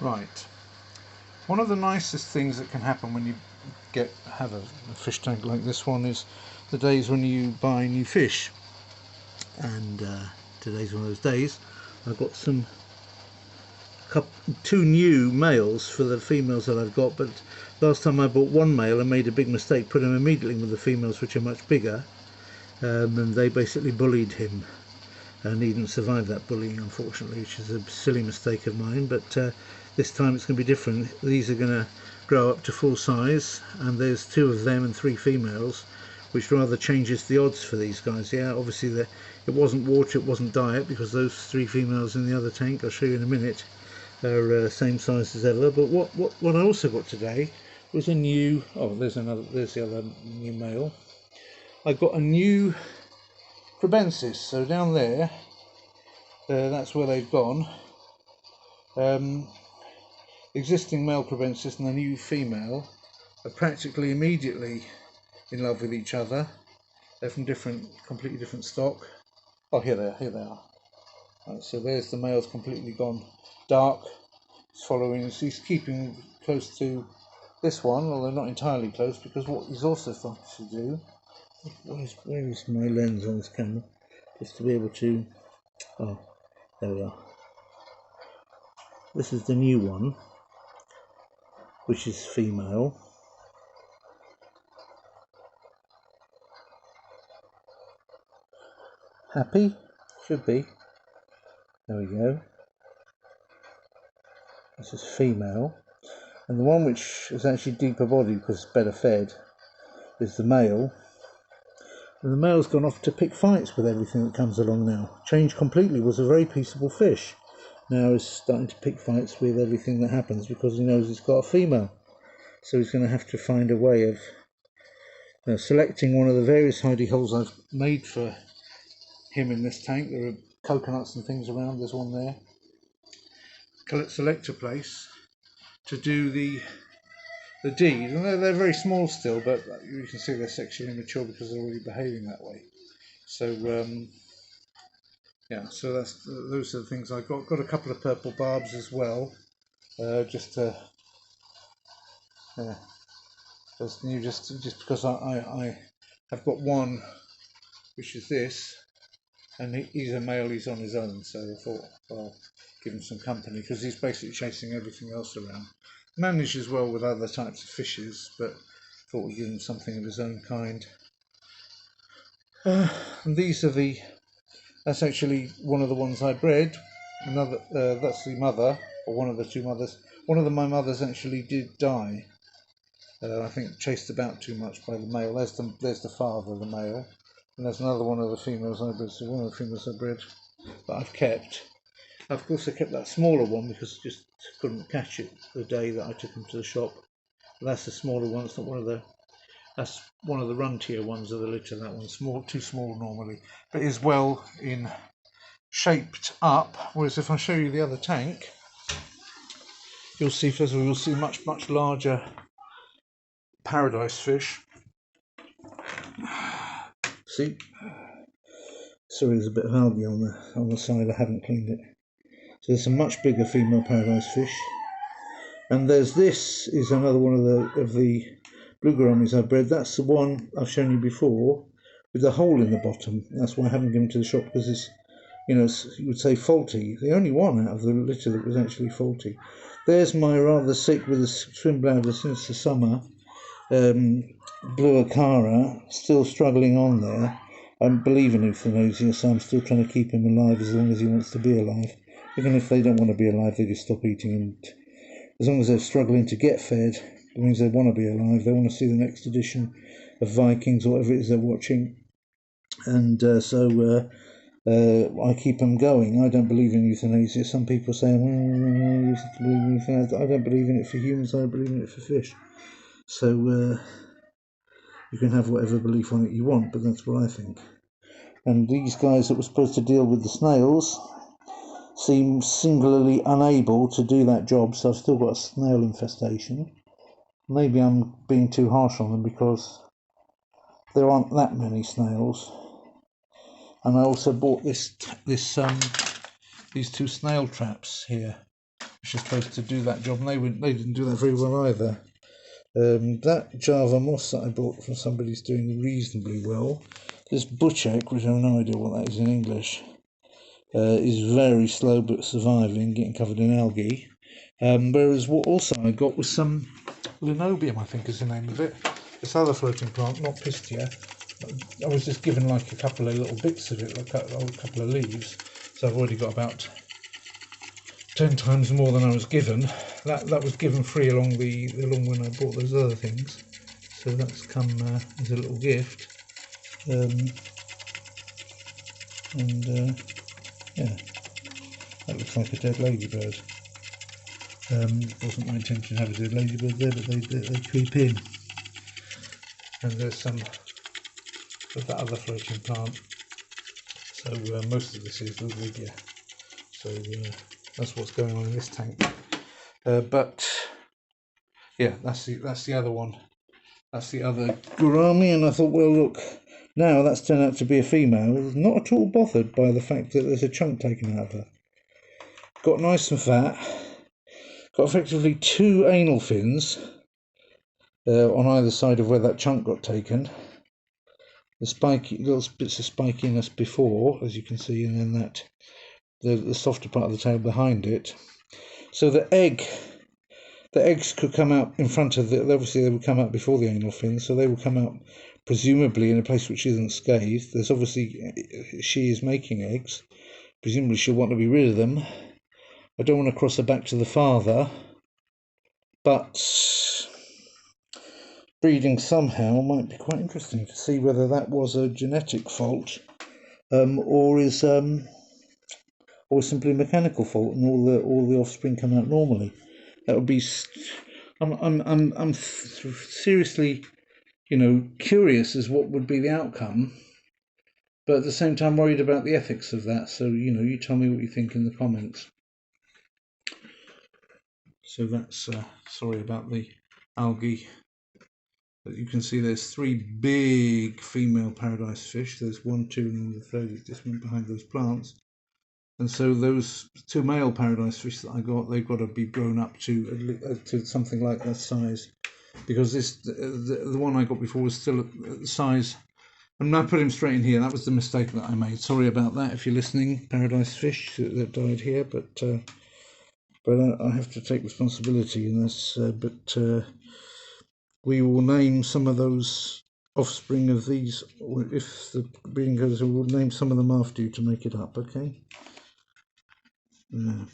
Right. One of the nicest things that can happen when you have a fish tank like this one is the days when you buy new fish. And today's one of those days. I've got two new males for the females that I've got, but last time I bought one male and made a big mistake, put him immediately with the females, which are much bigger, and they basically bullied him. And he didn't survive that bullying, unfortunately, which is a silly mistake of mine, but this time it's going to be different. These are going to grow up to full size, and there's 2 of them and 3 females, which rather changes the odds for these guys. Yeah, obviously it wasn't water, it wasn't diet, because those 3 females in the other tank, I'll show you in a minute, are same size as ever. But what I also got today was a new, there's the other new male. I got a new Crebensis, so down there, that's where they've gone. Existing male Crebensis and the new female are practically immediately in love with each other. They're from completely different stock. Oh, here they are. Right, so there's the male's completely gone dark. He's following, he's keeping close to this one, although not entirely close, because what he's also starting to do, where is my lens on this camera? Just to be able to, there we are. This is the new one, which is female. Happy? Should be. There we go. This is female. And the one which is actually deeper bodied because it's better fed is the male. And the male's gone off to pick fights with everything that comes along now. Changed completely, was a very peaceable fish. Now he's starting to pick fights with everything that happens because he knows he's got a female. So he's going to have to find a way of selecting one of the various hidey holes I've made for him in this tank. There are coconuts and things around, there's one there. Select a place to do the deed, and they're very small still, but you can see they're sexually immature because they're already behaving that way. So yeah, so those are the things I've got. Got a couple of purple barbs as well, just that's new, just because I have got one, which is this, and he's a male, he's on his own, so I thought I'll give him some company because he's basically chasing everything else around. Manages well with other types of fishes, but thought we'd give him something of his own kind. And these are that's actually one of the ones I bred. That's the mother, or one of the 2 mothers. One of my mothers actually did die. I think chased about too much by the male. There's the father, the male. And there's another one of the females I bred. So one of the females I bred that I've kept. Of course, I kept that smaller one because I just couldn't catch it the day that I took him to the shop. But that's the smaller one. It's not one of the. That's one of the runtier ones of the litter. That one's too small normally, but is well shaped up. Whereas if I show you the other tank, you'll see first of all much larger paradise fish. See, sorry, there's a bit of algae on the side. I haven't cleaned it. So there's a much bigger female paradise fish, and this is another one of the blue gouramis I've bred. That's the one I've shown you before with the hole in the bottom. That's why I haven't given to the shop, because it's, you would say faulty. The only one out of the litter that was actually faulty. There's my rather sick with a swim bladder since the summer, blue acara, still struggling on there. I believe in euthanasia, so I'm still trying to keep him alive as long as he wants to be alive. Even if they don't want to be alive, they just stop eating, and as long as they're struggling to get fed, it means they want to be alive. They want to see the next edition of Vikings or whatever it is they're watching, and so I keep them going. I don't believe in euthanasia. Some people say, you have to believe in euthanasia. I don't believe in it for humans. I don't believe in it for fish. So you can have whatever belief on it you want, but that's what I think. And these guys that were supposed to deal with the snails seem singularly unable to do that job, so I've still got a snail infestation. Maybe I'm being too harsh on them because there aren't that many snails. And I also bought these 2 snail traps here. which is supposed to do that job, and they didn't do that very well either. That Java moss that I bought from somebody's doing reasonably well. This bush egg, which I have no idea what that is in English, is very slow but surviving, getting covered in algae. Whereas what also I got was some linobium, I think is the name of it. This other floating plant, not Pistia. I was just given like a couple of little bits of it, like a couple of leaves. So I've already got about 10 times more than I was given. That was given free along when I bought those other things. So that's come as a little gift. Yeah, that looks like a dead ladybird. It wasn't my intention to have a dead ladybird there, but they creep in. And there's some of that other floating plant. So most of this is Ludwigia. So that's what's going on in this tank. But yeah, that's the other one. That's the other gourami, and I thought, well, look, now that's turned out to be a female. Not at all bothered by the fact that there's a chunk taken out of her. Got nice and fat. Got effectively 2 anal fins on either side of where that chunk got taken. The spiky little bits of spikiness before, as you can see, and then that the softer part of the tail behind it. So the eggs could come out in front of obviously they would come out before the anal fins, so they will come out presumably in a place which isn't scathed. There's obviously, she is making eggs. Presumably she'll want to be rid of them. I don't want to cross her back to the father, but breeding somehow might be quite interesting to see whether that was a genetic fault, or simply a mechanical fault, and all the offspring come out normally. That would be. I'm seriously, curious as what would be the outcome, but at the same time worried about the ethics of that. So you tell me what you think in the comments. So that's sorry about the algae. But you can see there's 3 big female paradise fish. There's 1, 2, and the third is just behind those plants. And so those 2 male paradise fish that I got, they've got to be grown up to something like that size, because the one I got before was still at the size. And I put him straight in here. That was the mistake that I made. Sorry about that if you're listening, paradise fish that died here, but I have to take responsibility in this. But we will name some of those offspring of these, if the breeding goes, we'll name some of them after you to make it up, okay? Yeah.